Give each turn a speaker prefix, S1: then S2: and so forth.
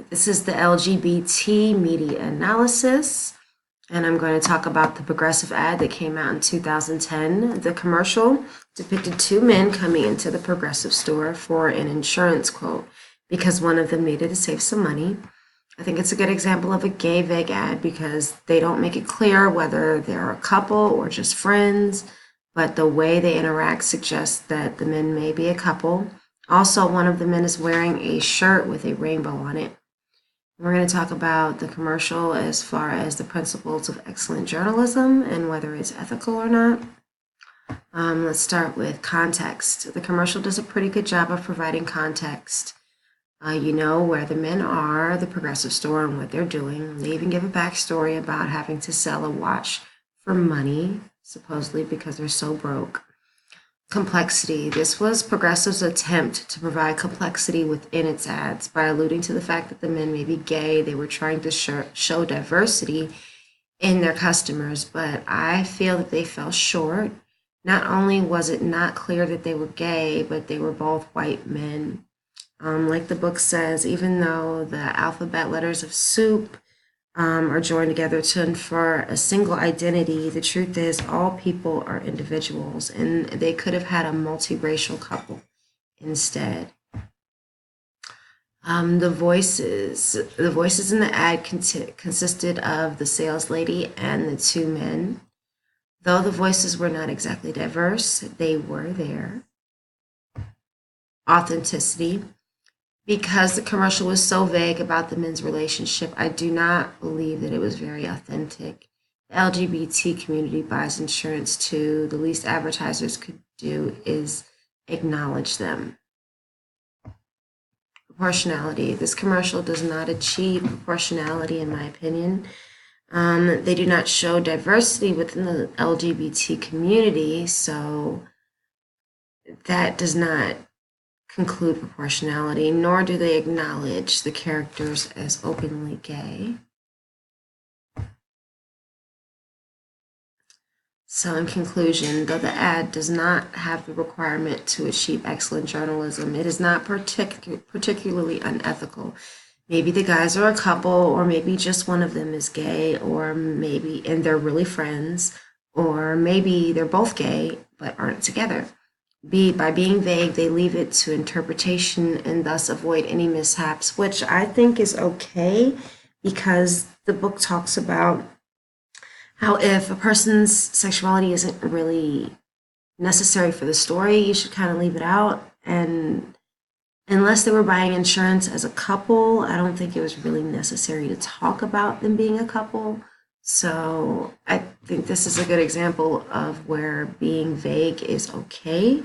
S1: This is the LGBT media analysis, and I'm going to talk about the Progressive ad that came out in 2010. The commercial depicted two men coming into the Progressive store for an insurance quote because one of them needed to save some money. I think it's a good example of a gay vague ad because they don't make it clear whether they're a couple or just friends, but the way they interact suggests that the men may be a couple. Also, one of the men is wearing a shirt with a rainbow on it. We're going to talk about the commercial as far as the principles of excellent journalism and whether it's ethical or not. Let's start with context. The commercial does a pretty good job of providing context. You know where the men are, the Progressive store, and what they're doing. They even give a backstory about having to sell a watch for money, supposedly because they're so broke. Complexity. This was Progressive's attempt to provide complexity within its ads by alluding to the fact that the men may be gay. They were trying to show diversity in their customers, but I feel that they fell short. Not only was it not clear that they were gay, but they were both white men. Like the book says, even though the alphabet letters of soup are joined together to infer a single identity, the truth is all people are individuals, and they could have had a multiracial couple instead. The voices in the ad consisted of the sales lady and the two men. Though the voices were not exactly diverse, they were there. Authenticity. Because the commercial was so vague about the men's relationship, I do not believe that it was very authentic. The LGBT community buys insurance too. The least advertisers could do is acknowledge them. Proportionality. This commercial does not achieve proportionality, in my opinion. They do not show diversity within the LGBT community, so that does not conclude proportionality, nor do they acknowledge the characters as openly gay. So in conclusion, though the ad does not have the requirement to achieve excellent journalism, it is not particularly unethical. Maybe the guys are a couple, or maybe just one of them is gay, or maybe, and they're really friends, or maybe they're both gay but aren't together. By being vague, they leave it to interpretation and thus avoid any mishaps, which I think is okay because the book talks about how if a person's sexuality isn't really necessary for the story, you should kind of leave it out. And unless they were buying insurance as a couple, I don't think it was really necessary to talk about them being a couple. So I think this is a good example of where being vague is okay